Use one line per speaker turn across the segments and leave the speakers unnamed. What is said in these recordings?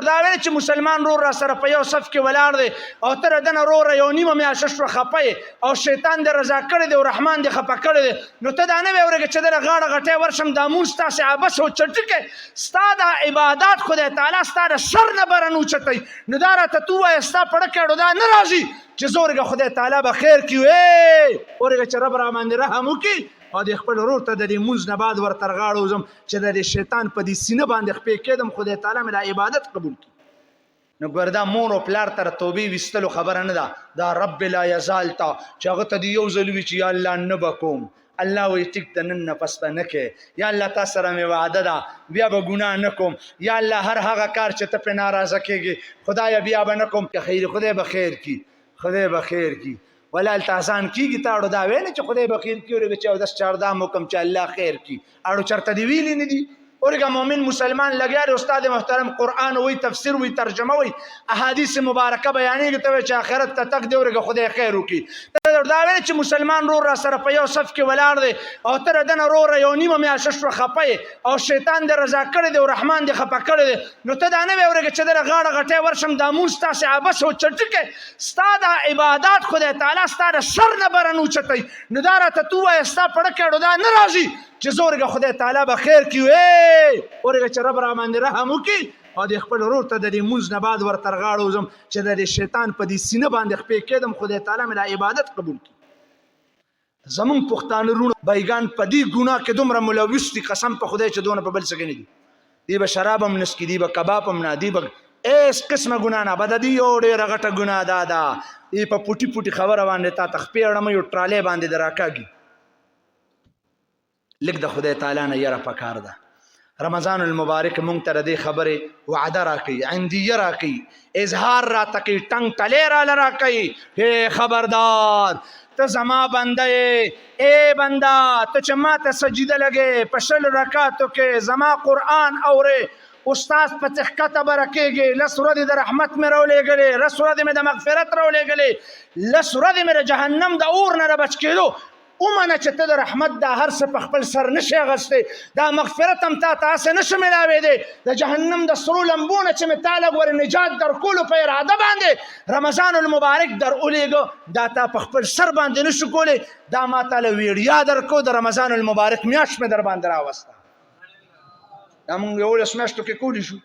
دا ویل چې مسلمان رور را سره په یو صف کې ولاړ دی او ته د نه روره یو نیمه میاشته شوه خفه او شیطان دې رضا کړی دی او رحمان دې خفه کړی دی نو ته دا نه وې اورېږې چې دله غاړه غټۍ ورشم دا مونځ ستاسې عبس او چټکې ستا دا عبادات خدای تعالی ستا د سر نه بره نه اوچتوي نو دا راته تو ووایه ستا په ډکې اړو دا نه راځي چې زه اورېږه خدای تعالی به خیر کړي اورېږه چې رب را باندې رحم وکړي او د خپل ورور ته د دې مونځ نه بعد ورته رغاړه وځم چې د دې شیطان په دې سینه باندې خپې کېدم خدای تعالی مې دا عبادت قبول کړي نو ګوره دا مور او پلار ته د توبې ویستلو خبره نه ده دا رب لا یزال ته چې هغه ته دې یو ځل وي چې یا الله نه به کوم الله وایي ټیک ده نن نه پس به نه کوې یا الله تا سره مې وعده ده بیا به ګناه نه کوم یا الله هر هغه کار چې ته پرې ناراضه کېږې خدایه بیا به نه کوم که خیر خدای به خیر کړي خدای به خیر کړي ولا التحسان کیږي ته اړو دا ویل چې خدای به خیر کړي اورېږه چې اودس چاردام وکړم چې الله خیر کړي اړو چېرته دې ویلي نه دي اورېږه مؤمن مسلمان لګیا دی استاد محترم قرآن وایي تفسیر وایي ترجمه وایي احادیث مبارکه بیانېږي ته وایي چې آخرت ته تک دی اورېږه خدای خیر وکړي دا ویل چې مسلمان رور را سره په یو صف کې ولاړ دی او ته د نه روره یو نیمه میاشته شوه خفه او شیطان دې رضا کړی دی او رحمان دې خفه کړی دی نو ته دا نه وې اورېږه چې دله غاړه غټۍ ورشم دا مونځ ستاسې عبس او چټکې ستا دا عبادات خدای تعالی ستا د سر نه بره نه اوچتوي نو دا راته تو ووایه ستا په ډکې اړو دا نه راځي چې زه اورېږه خدای تعالی به خیر کړي اورېږه چې رب را باندې رحم وکړي او د خپل ورور ته د دې مونځ نه بعد ورته رغاړه وځم چې د دې شیطان په دې سینه باندې خپې کېدم خدای تعالی مې دا عبادت قبول کړي زمونږ پښتانه وروڼه بیګان په دې ګناه کې دومره ملوث دي قسم په خدای چې دونه په بل څه کې نه دي دی به شراب هم نه څکي دی به کباب هم نه دی به هېڅ قسمه ګناه نه به د دې یو ډېره غټه ګناه دا ده دی په پوټي پوټي خبره باندې تا ته خپې اړمه یو ټرالۍ باندې د راکاږي لږ د خدای تعالی نه یره پکار ده رمضان المبارک مونږ ته د دې خبرې وعده راکوي عندیه راکوي اظهار راته کوي ټنګ ټلې راله راکوي خبردار ته زما بنده ای بنده ته چې ما ته سجده لګې په 20 رکعاتو کې زما قرآن اورې استاد په تحقیقته به راکېږي 10 ورځې د رحمت مې راولېږلې 10 ورځې مې د مغفرت راولېږلې 10 ورځې مې د جهنم د اور نه د بچ کېدو ومنه چې ته د رحمت دا هر څه په خپل سر نشي اخیستی دا مغفرت هم تا ته هسې نشي میلاوېدی د جهنم د سرو لمبو نه چې مې تا لږ ور نجات درکولو په اراده باندې رمضان المبارک در اولېږه دا تا په خپل سر باندې نشو کولی دا ما تا له ویډیا درکو د رمضان المبارک میاشت مې در باندې راوسته دا مونږ 11 میاشتو کې کولی شو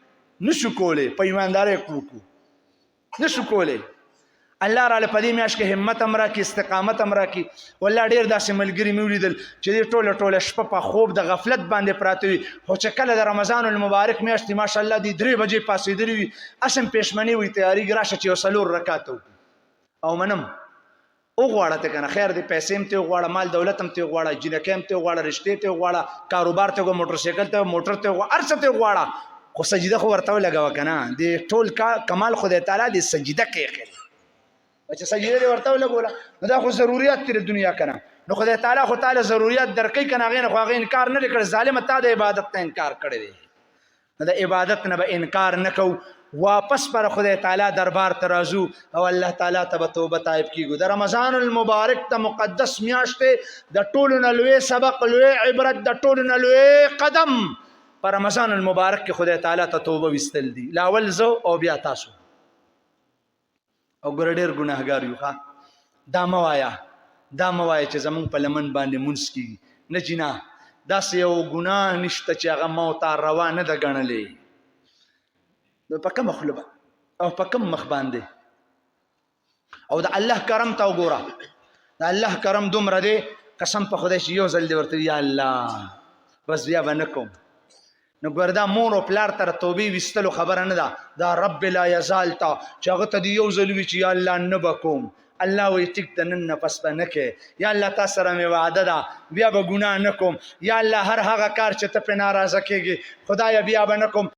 نشو کولی په ایماندارۍ وکړو نشو کولی الله را په دې میاشت کې همت هم راکړي استقامت هم راکړي والله ډېر داسې ملګري مې ولیدل چې دې ټوله شپه په خوب د غفلت باندې پراته وي خو چې کله د رمضان المبارک میاشت وي ماشاءالله دې 3 بجې پاڅېدلي وي اسم پېشمني وي تیارېږي راشه چې یو 4 رکعات وکړو او منم وغواړه ته که نه خیر دې پیسې هم ته وغواړه مال دولت هم ته وغواړه جینکۍ هم ته وغواړه رشتې ته وغواړه کاروبار ته وغواړه موټرسایکل ته موټر ته وغواړه هر څه ته وغواړه خو سجده خو ورته ولګوه که نه دې ټول کمال خدای تعالی دې سجده کې ایښی چې سجده دې ورته ولګوله نو دا خو ضروریات دي د دنیا که نه نو خدای تعالی خو تعالی ضروریات درکوي که نه هغې نه خو هغې انکار نه دی کړی ظالمه تا د عبادت نه انکار کړی دی نو د عبادت نه به انکار نه کوو واپس پر خدای تعالی دربار ته راځو او الله تعالی ته به توبه طایب کیږو د رمضان المبارک ته مقدس میاشت دی د ټولو نه لوی سبق لوی عبرت د ټولو نه لوی قدم په رمضان المبارک کې خدای تعالی ته توبه ویستل دي لاول زه او بیا تاسو او ګوره ډېر ګناهګار یو ښه دا مه وایه چې زمونږ په لمن باندې مونځ کېږي نه چې نه داسې یو ګناه نشته چې هغه ما ورته روا نه ده ګڼلې نو په کومه خوله به او په کوم مخ باندې او د الله کرم ته وګوره د الله کرم دومره دی قسم په خدای چې یو ځل دې ورته یا الله بس بیا به نه کوم نو ګوره دا مور او پلار ته د توبې ویستلو خبره نه ده دا رب لا یزال ته چې هغه ته دې یو ځل وي چې یا الله نه به کوم الله وایي ټیک ده نن نه پس به نه کوې یا الله تا سره مې وعده ده بیا به ګناه نه کوم یا الله هر هغه کار چې ته پرې ناراضه کېږې خدایه بیا به نه کوم